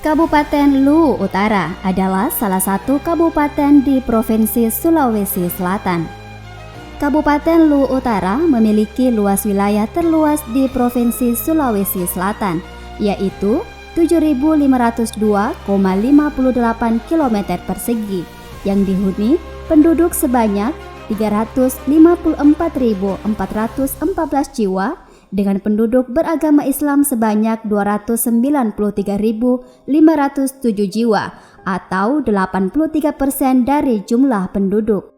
Kabupaten Luwu Utara adalah salah satu kabupaten di Provinsi Sulawesi Selatan. Kabupaten Luwu Utara memiliki luas wilayah terluas di Provinsi Sulawesi Selatan, yaitu 7.502,58 km persegi, yang dihuni penduduk sebanyak 354.414 jiwa, dengan penduduk beragama Islam sebanyak 293.507 jiwa atau 83% dari jumlah penduduk.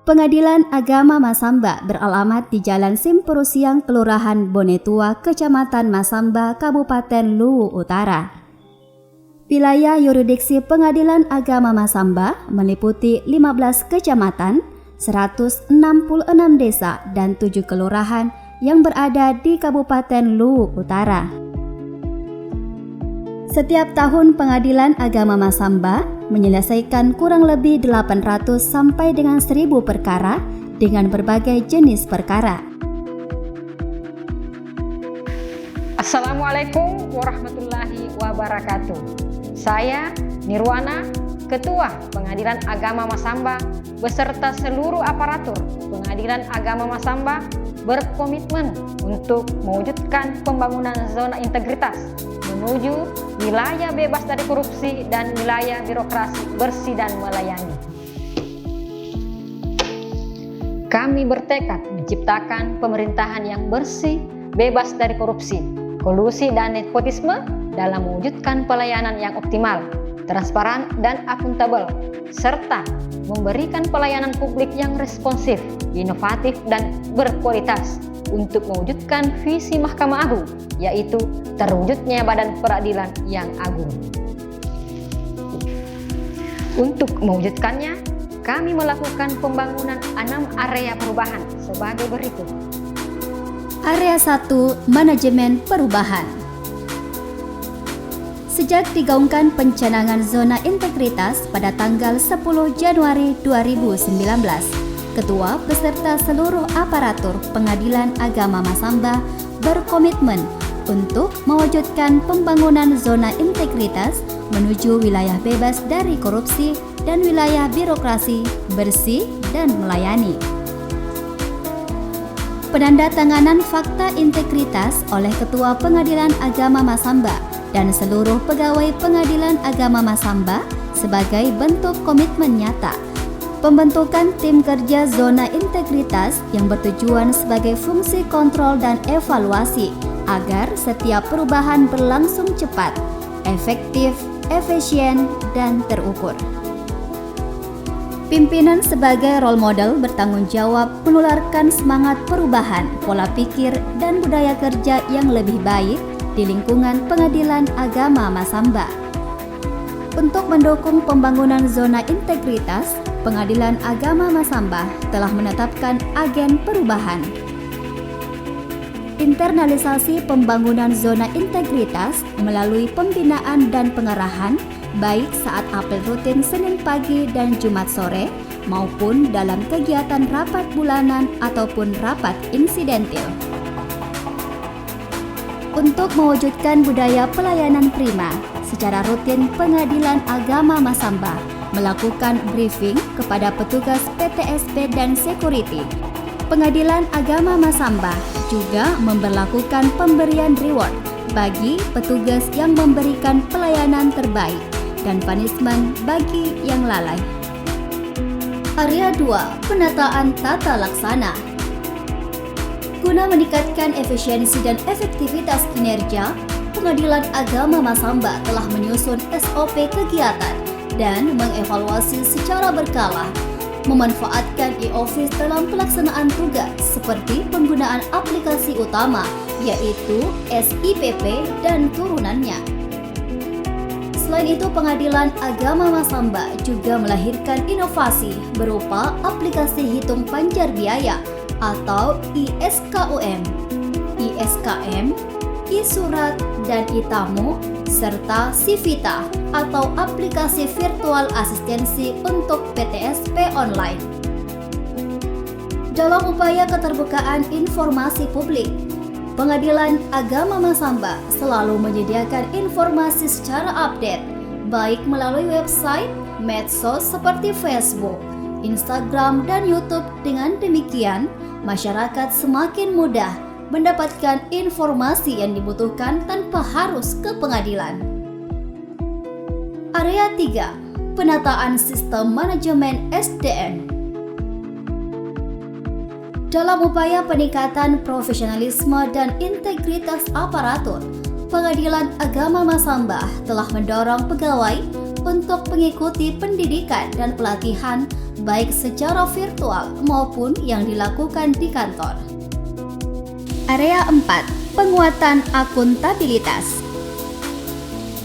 Pengadilan Agama Masamba beralamat di Jalan Simperusiang, Kelurahan Bonetua, Kecamatan Masamba, Kabupaten Luwu Utara. Wilayah yurisdiksi Pengadilan Agama Masamba meliputi 15 kecamatan, 166 desa dan 7 kelurahan yang berada di Kabupaten Luwu Utara. Setiap tahun Pengadilan Agama Masamba menyelesaikan kurang lebih 800 sampai dengan 1000 perkara dengan berbagai jenis perkara. Assalamualaikum warahmatullahi wabarakatuh. Saya Nirwana, Ketua Pengadilan Agama Masamba beserta seluruh aparatur Pengadilan Agama Masamba berkomitmen untuk mewujudkan pembangunan zona integritas menuju wilayah bebas dari korupsi dan wilayah birokrasi bersih dan melayani. Kami bertekad menciptakan pemerintahan yang bersih, bebas dari korupsi, kolusi dan nepotisme dalam mewujudkan pelayanan yang optimal, transparan dan akuntabel, serta memberikan pelayanan publik yang responsif, inovatif, dan berkualitas untuk mewujudkan visi Mahkamah Agung, yaitu terwujudnya Badan Peradilan yang Agung. Untuk mewujudkannya, kami melakukan pembangunan 6 area perubahan sebagai berikut. Area 1, Manajemen Perubahan. Sejak digaungkan pencanangan zona integritas pada tanggal 10 Januari 2019, Ketua beserta seluruh aparatur Pengadilan Agama Masamba berkomitmen untuk mewujudkan pembangunan zona integritas menuju wilayah bebas dari korupsi dan wilayah birokrasi bersih dan melayani. Penandatanganan fakta integritas oleh Ketua Pengadilan Agama Masamba dan seluruh pegawai Pengadilan Agama Masamba sebagai bentuk komitmen nyata pembentukan tim kerja zona integritas yang bertujuan sebagai fungsi kontrol dan evaluasi agar setiap perubahan berlangsung cepat, efektif, efisien, dan terukur. Pimpinan sebagai role model bertanggung jawab menularkan semangat perubahan, pola pikir, dan budaya kerja yang lebih baik di lingkungan Pengadilan Agama Masamba. Untuk mendukung pembangunan zona integritas, Pengadilan Agama Masamba telah menetapkan agen perubahan. Internalisasi pembangunan zona integritas melalui pembinaan dan pengarahan baik saat apel rutin Senin pagi dan Jumat sore maupun dalam kegiatan rapat bulanan ataupun rapat insidentil. Untuk mewujudkan budaya pelayanan prima, secara rutin Pengadilan Agama Masamba melakukan briefing kepada petugas PTSP dan security. Pengadilan Agama Masamba juga memberlakukan pemberian reward bagi petugas yang memberikan pelayanan terbaik dan punishment bagi yang lalai. Area 2, Penataan Tata Laksana. Guna meningkatkan efisiensi dan efektivitas kinerja, Pengadilan Agama Masamba telah menyusun SOP kegiatan dan mengevaluasi secara berkala, memanfaatkan e-office dalam pelaksanaan tugas seperti penggunaan aplikasi utama yaitu SIPP dan turunannya. Selain itu, Pengadilan Agama Masamba juga melahirkan inovasi berupa aplikasi hitung panjar biaya atau ISKUM, ISKM, e-surat, dan e-tamu, serta Civita atau aplikasi virtual asistensi untuk PTSP online. Dalam upaya keterbukaan informasi publik, Pengadilan Agama Masamba selalu menyediakan informasi secara update, baik melalui website, medsos seperti Facebook, Instagram, dan YouTube. Dengan demikian, masyarakat semakin mudah mendapatkan informasi yang dibutuhkan tanpa harus ke pengadilan. Area 3. Penataan Sistem Manajemen SDM. Dalam upaya peningkatan profesionalisme dan integritas aparatur, Pengadilan Agama Masamba telah mendorong pegawai untuk mengikuti pendidikan dan pelatihan baik secara virtual maupun yang dilakukan di kantor. Area 4. Penguatan akuntabilitas.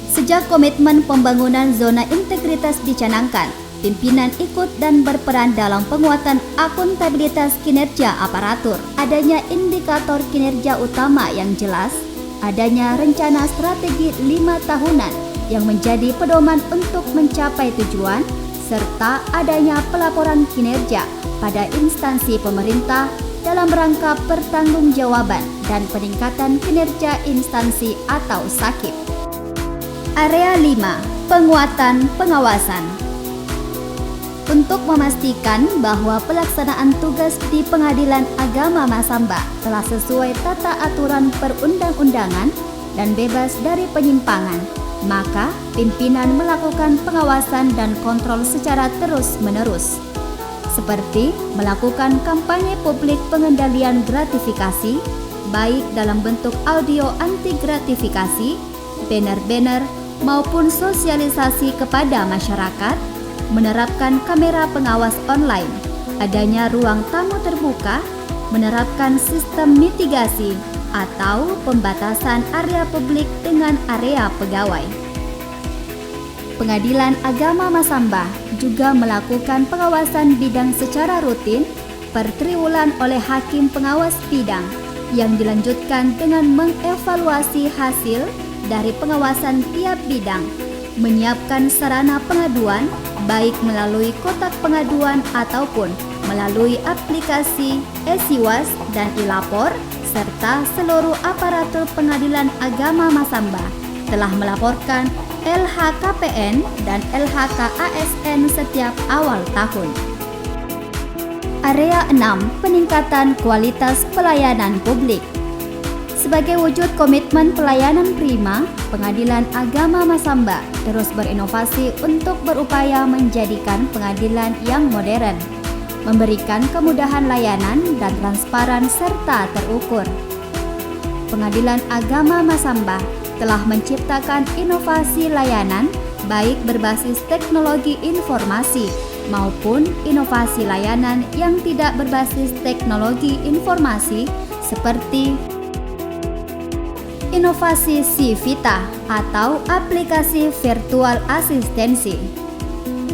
Sejak komitmen pembangunan zona integritas dicanangkan, pimpinan ikut dan berperan dalam penguatan akuntabilitas kinerja aparatur. Adanya indikator kinerja utama yang jelas, adanya rencana strategi 5 tahunan yang menjadi pedoman untuk mencapai tujuan, serta adanya pelaporan kinerja pada instansi pemerintah dalam rangka pertanggungjawaban dan peningkatan kinerja instansi atau SAKIP. Area 5. Penguatan pengawasan. Untuk memastikan bahwa pelaksanaan tugas di Pengadilan Agama Masamba telah sesuai tata aturan perundang-undangan dan bebas dari penyimpangan, maka pimpinan melakukan pengawasan dan kontrol secara terus-menerus, seperti melakukan kampanye publik pengendalian gratifikasi, baik dalam bentuk audio anti gratifikasi, banner-banner, maupun sosialisasi kepada masyarakat, menerapkan kamera pengawas online, adanya ruang tamu terbuka, menerapkan sistem mitigasi atau pembatasan area publik dengan area pegawai. Pengadilan Agama Masamba juga melakukan pengawasan bidang secara rutin per triwulan oleh hakim pengawas bidang yang dilanjutkan dengan mengevaluasi hasil dari pengawasan tiap bidang, menyiapkan sarana pengaduan baik melalui kotak pengaduan ataupun melalui aplikasi eSiwas dan iLapor, serta seluruh aparatur Pengadilan Agama Masamba telah melaporkan LHKPN dan LHKASN setiap awal tahun. Area 6. Peningkatan kualitas pelayanan publik. Sebagai wujud komitmen pelayanan prima, Pengadilan Agama Masamba terus berinovasi untuk berupaya menjadikan pengadilan yang modern, memberikan kemudahan layanan dan transparan serta terukur. Pengadilan Agama Masamba telah menciptakan inovasi layanan baik berbasis teknologi informasi maupun inovasi layanan yang tidak berbasis teknologi informasi seperti inovasi Civita atau aplikasi virtual asistensi.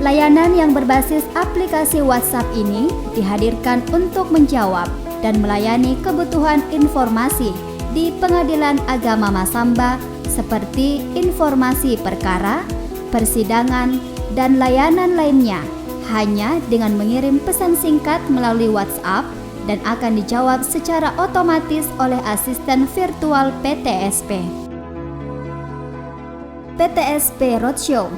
Layanan yang berbasis aplikasi WhatsApp ini dihadirkan untuk menjawab dan melayani kebutuhan informasi di Pengadilan Agama Masamba seperti informasi perkara, persidangan, dan layanan lainnya hanya dengan mengirim pesan singkat melalui WhatsApp dan akan dijawab secara otomatis oleh asisten virtual PTSP. PTSP Roadshow.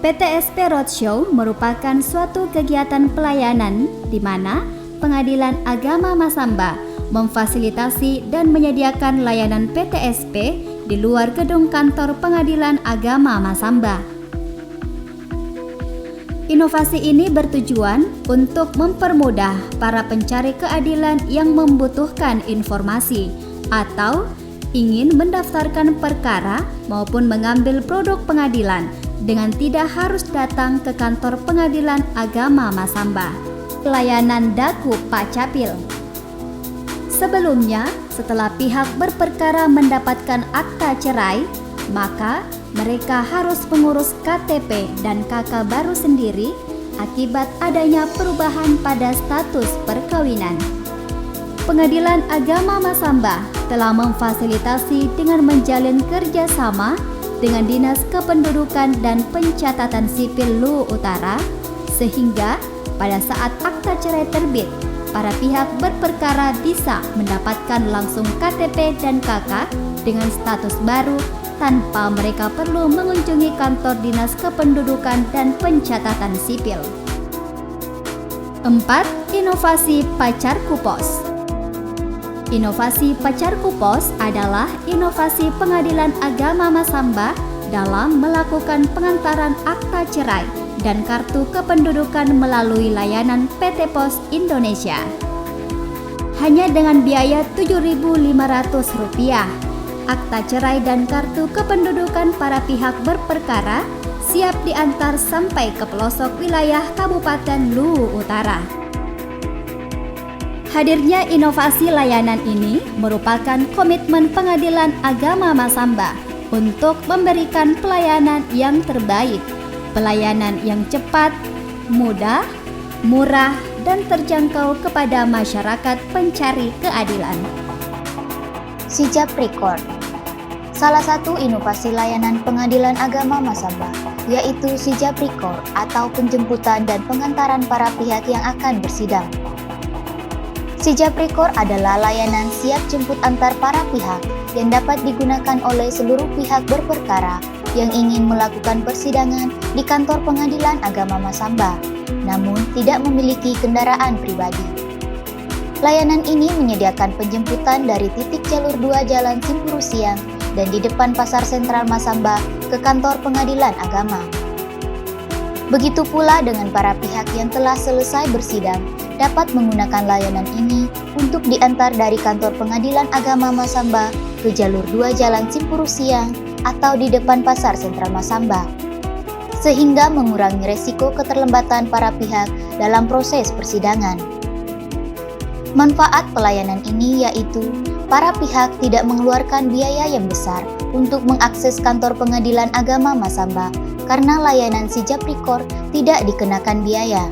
PTSP Roadshow merupakan suatu kegiatan pelayanan di mana Pengadilan Agama Masamba memfasilitasi dan menyediakan layanan PTSP di luar gedung kantor Pengadilan Agama Masamba. Inovasi ini bertujuan untuk mempermudah para pencari keadilan yang membutuhkan informasi atau ingin mendaftarkan perkara maupun mengambil produk pengadilan dengan tidak harus datang ke kantor Pengadilan Agama Masamba. Layanan Daku Pak Capil. Sebelumnya, setelah pihak berperkara mendapatkan akta cerai, maka mereka harus mengurus KTP dan KK baru sendiri akibat adanya perubahan pada status perkawinan. Pengadilan Agama Masamba telah memfasilitasi dengan menjalin kerjasama dengan Dinas Kependudukan dan Pencatatan Sipil Luwu Utara, sehingga pada saat akta cerai terbit para pihak berperkara bisa mendapatkan langsung KTP dan KK dengan status baru tanpa mereka perlu mengunjungi kantor Dinas Kependudukan dan Pencatatan Sipil. 4. Inovasi Pacarku Pos. Inovasi Pacarku Pos adalah inovasi Pengadilan Agama Masamba dalam melakukan pengantaran akta cerai dan kartu kependudukan melalui layanan PT Pos Indonesia. Hanya dengan biaya Rp7.500, akta cerai dan kartu kependudukan para pihak berperkara siap diantar sampai ke pelosok wilayah Kabupaten Luwu Utara. Hadirnya inovasi layanan ini merupakan komitmen Pengadilan Agama Masamba untuk memberikan pelayanan yang terbaik, pelayanan yang cepat, mudah, murah, dan terjangkau kepada masyarakat pencari keadilan. Sijaprikor, salah satu inovasi layanan Pengadilan Agama Masamba, yaitu Sijaprikor atau penjemputan dan pengantaran para pihak yang akan bersidang. Sijaprikor adalah layanan siap jemput antar para pihak yang dapat digunakan oleh seluruh pihak berperkara yang ingin melakukan persidangan di kantor Pengadilan Agama Masamba, namun tidak memiliki kendaraan pribadi. Layanan ini menyediakan penjemputan dari titik jalur 2 Jalan Simpuru Siang dan di depan Pasar Sentral Masamba ke kantor Pengadilan Agama. Begitu pula dengan para pihak yang telah selesai bersidang dapat menggunakan layanan ini untuk diantar dari kantor Pengadilan Agama Masamba ke jalur 2 Jalan Simpuru Siang atau di depan Pasar Sentral Masamba, sehingga mengurangi resiko keterlambatan para pihak dalam proses persidangan. Manfaat pelayanan ini yaitu para pihak tidak mengeluarkan biaya yang besar untuk mengakses kantor Pengadilan Agama Masamba karena layanan Sijaprikor tidak dikenakan biaya.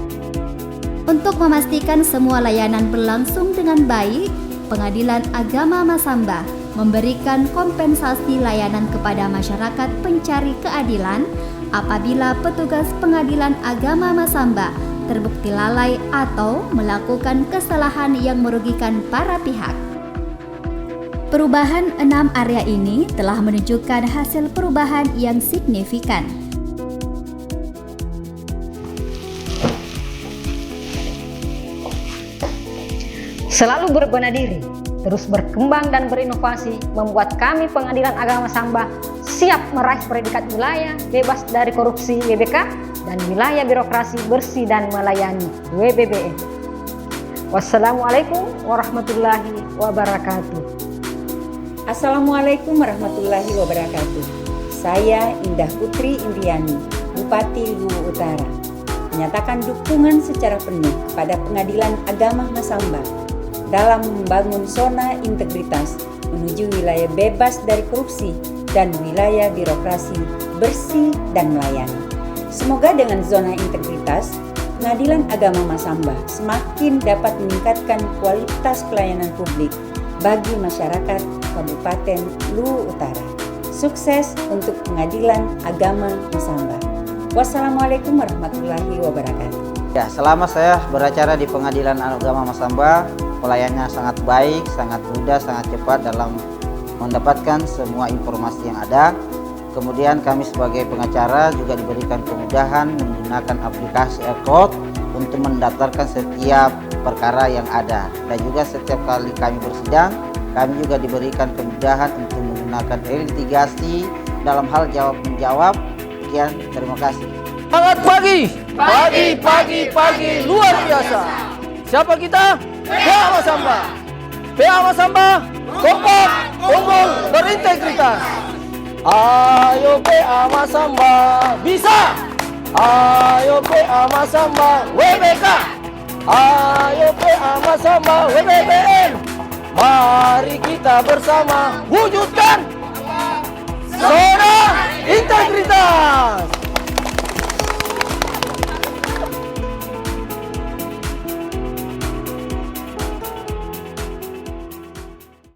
Untuk memastikan semua layanan berlangsung dengan baik, Pengadilan Agama Masamba memberikan kompensasi layanan kepada masyarakat pencari keadilan apabila petugas Pengadilan Agama Masamba terbukti lalai atau melakukan kesalahan yang merugikan para pihak. Perubahan 6 area ini telah menunjukkan hasil perubahan yang signifikan. Selalu berbenah diri, terus berkembang dan berinovasi membuat kami Pengadilan Agama Masamba siap meraih predikat wilayah bebas dari korupsi WBK dan wilayah birokrasi bersih dan melayani WBBN. Wassalamualaikum warahmatullahi wabarakatuh. Assalamualaikum warahmatullahi wabarakatuh. Saya Indah Putri Indriani, Bupati Luwu Utara, menyatakan dukungan secara penuh kepada Pengadilan Agama Masamba dalam membangun zona integritas menuju wilayah bebas dari korupsi dan wilayah birokrasi bersih dan melayani. Semoga dengan zona integritas, Pengadilan Agama Masamba semakin dapat meningkatkan kualitas pelayanan publik bagi masyarakat Kabupaten Luwu Utara. Sukses untuk Pengadilan Agama Masamba. Wassalamualaikum warahmatullahi wabarakatuh. Ya, selama saya beracara di Pengadilan Agama Masamba, pelayanannya sangat baik, sangat mudah, sangat cepat dalam mendapatkan semua informasi yang ada. Kemudian kami sebagai pengacara juga diberikan kemudahan menggunakan aplikasi e-court untuk mendaftarkan setiap perkara yang ada. Dan juga setiap kali kami bersidang, kami juga diberikan kemudahan untuk menggunakan litigasi dalam hal jawab-menjawab. Sekian, terima kasih. Semangat pagi! Pagi luar biasa! Siapa kita? PA Masamba! PA Masamba, kompak, unggul, berintegritas. Ayo PA Masamba, bisa! Ayo PA Masamba, WBK! Ayo PA Masamba, WBBN! Mari kita bersama wujudkan